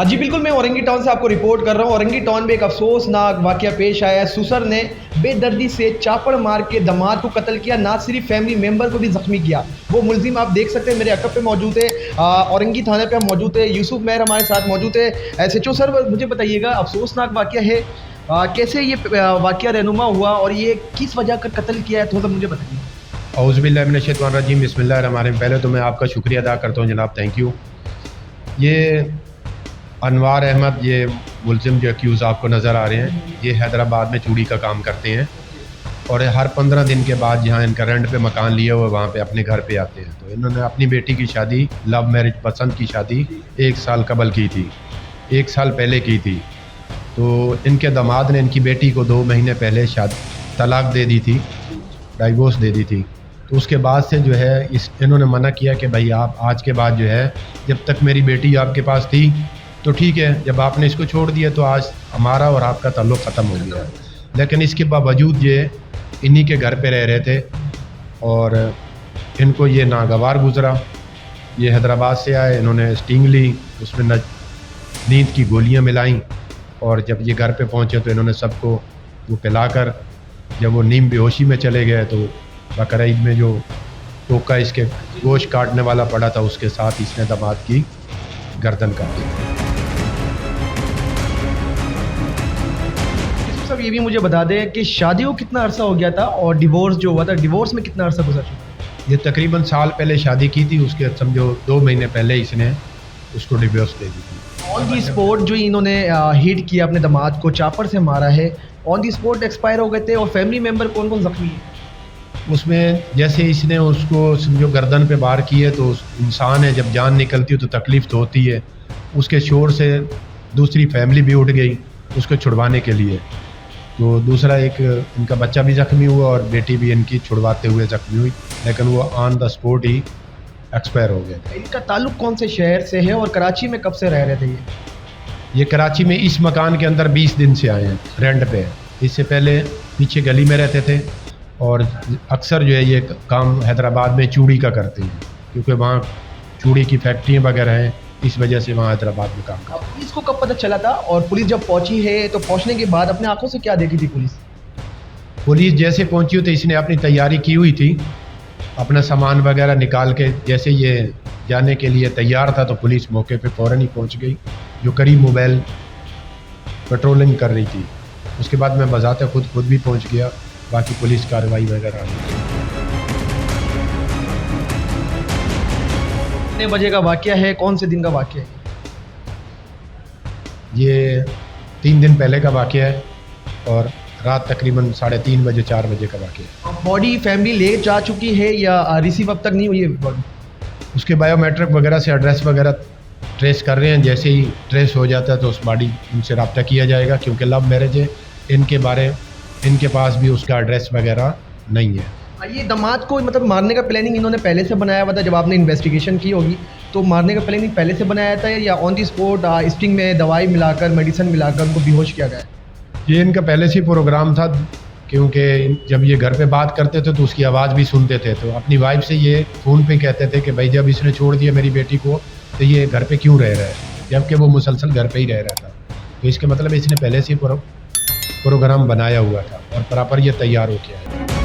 जी बिल्कुल, मैं औरंगी टाउन से आपको रिपोर्ट कर रहा हूँ। औरंगी टाउन में एक अफसोसनाक वाक़या पेश आया है। सुसर ने बेदर्दी से चापड़ मार के दामाद को कत्ल किया, ना सिर्फ फैमिली मेंबर को भी ज़ख्मी किया। वो मुलज़िम आप देख सकते हैं मेरे अकब पे मौजूद है। औरंगी थाने पे हम मौजूद है। यूसुफ मेहर हमारे साथ मौजूद है। एसएचओ सर, मुझे बताइएगा, अफसोसनाक वाक़या है, कैसे ये वाक़या रहनुमा हुआ और ये किस वजह कर कत्ल किया है, थोड़ा-सा मुझे बताइए। औज़ुबिल्लाहि मिनश्शैतानिर्रजीम, बिस्मिल्लाहिर्रहमानिर्रहीम। पहले तो मैं आपका शुक्रिया अदा करता हूँ जनाब, थैंक यू। ये अनवार अहमद, ये मुलज़िम जो एक्यूज़ आपको नज़र आ रहे हैं, ये हैदराबाद में चूड़ी का काम करते हैं और हर 15 दिन के बाद जहाँ इनका रेंट पे मकान लिया हुआ है वहाँ पे अपने घर पे आते हैं। तो इन्होंने अपनी बेटी की शादी, लव मैरिज पसंद की शादी 1 साल कबल की थी, 1 साल पहले की थी। तो इनके दामाद ने इनकी बेटी को 2 महीने पहले तलाक दे दी थी, डाइवोर्स दे दी थी। तो उसके बाद से जो है इन्होंने मना किया कि भाई आप आज के बाद जो है, जब तक मेरी बेटी आपके पास थी तो ठीक है, जब आपने इसको छोड़ दिया तो आज हमारा और आपका ताल्लुक़ ख़त्म हो गया। लेकिन इसके बावजूद ये इन्हीं के घर पे रह रहे थे और इनको ये नागवार गुज़रा। ये हैदराबाद से आए, इन्होंने स्टिंग ली, उसमें नींद की गोलियां मिलाईं और जब ये घर पे पहुंचे तो इन्होंने सबको वो पिलाकर, जब वो नीम बेहोशी में चले गए तो बकरीद में जो टोका इसके गोश्त काटने वाला पड़ा था उसके साथ इसने दामाद की गर्दन काट दी। सब ये भी मुझे बता दें कि शादी को कितना अरसा हो गया था और डिवोर्स जो हुआ था, डिवोर्स में कितना अरसा गुजर चुका? ये तकरीबन साल पहले शादी की थी, उसके समझो 2 महीने पहले इसने उसको डिवोर्स दे दी थी। ऑन दी स्पॉट जो इन्होंने हिट किया अपने दामाद को, चापर से मारा है, ऑन दी स्पॉट एक्सपायर हो गए थे। और फैमिली मेंबर कौन कौन जख्मी है उसमें? जैसे इसने उसको समझो गर्दन पे वार किए तो इंसान है, जब जान निकलती है तो तकलीफ़ तो होती है। उसके शोर से दूसरी फैमिली भी उठ गई उसको छुड़वाने के लिए। तो दूसरा एक इनका बच्चा भी ज़ख्मी हुआ और बेटी भी इनकी छुड़वाते हुए ज़ख्मी हुई, लेकिन वो on the spot he expire हो गए। इनका ताल्लुक कौन से शहर से है और कराची में कब से रह रहे थे ये कराची में इस मकान के अंदर 20 दिन से आए हैं रेंट पे। इससे पहले पीछे गली में रहते थे और अक्सर जो है ये काम हैदराबाद में चूड़ी का करते हैं, क्योंकि वहाँ चूड़ी की फैक्ट्रियाँ वगैरह हैं, इस वजह से वहाँ हैदराबाद में काम करते हैं। पुलिस को कब पता चला था और पुलिस जब पहुंची है तो पहुंचने के बाद अपने आंखों से क्या देखी थी पुलिस? पुलिस जैसे पहुंची तो इसने अपनी तैयारी की हुई थी, अपना सामान वगैरह निकाल के जैसे ये जाने के लिए तैयार था तो पुलिस मौके पे फ़ौरन ही पहुंच गई, जो करीब मोबाइल पेट्रोलिंग कर रही थी। उसके बाद मैं बज़ाते खुद भी पहुंच गया, बाकी पुलिस कार्रवाई वगैरह आ गई। कितने बजे का वाक़या है, कौन से दिन का वाक़या है? ये 3 दिन पहले का वाक़या है और रात तकरीबन 3:30 बजे 4 बजे का वाक़या है। बॉडी फैमिली ले जा चुकी है या रिसीव अब तक नहीं हुई है बॉडी? उसके बायोमेट्रिक वगैरह से एड्रेस वगैरह ट्रेस कर रहे हैं, जैसे ही ट्रेस हो जाता है तो उस बॉडी उनसे रब्ता किया जाएगा, क्योंकि लव मैरिज है। इनके पास भी उसका एड्रेस वगैरह नहीं है। ये दामाद को मतलब मारने का प्लानिंग इन्होंने पहले से बनाया हुआ था? जब आपने इन्वेस्टिगेशन की होगी तो मारने का प्लानिंग पहले से बनाया था या ऑन दी स्पॉट स्टिंग में दवाई मिलाकर, मेडिसिन मिलाकर उनको बेहोश किया गया? ये इनका पहले से ही प्रोग्राम था, क्योंकि जब ये घर पे बात करते थे तो उसकी आवाज़ भी सुनते थे, तो अपनी वाइफ से ये फ़ोन पे कहते थे कि भाई जब इसने छोड़ दिया मेरी बेटी को तो ये घर पे क्यों रह रहा है, जबकि वो मुसलसल घर पे ही रह रहा था। तो इसके मतलब इसने पहले से ही प्रोग्राम बनाया हुआ था और प्रॉपर ये तैयार हो गया है।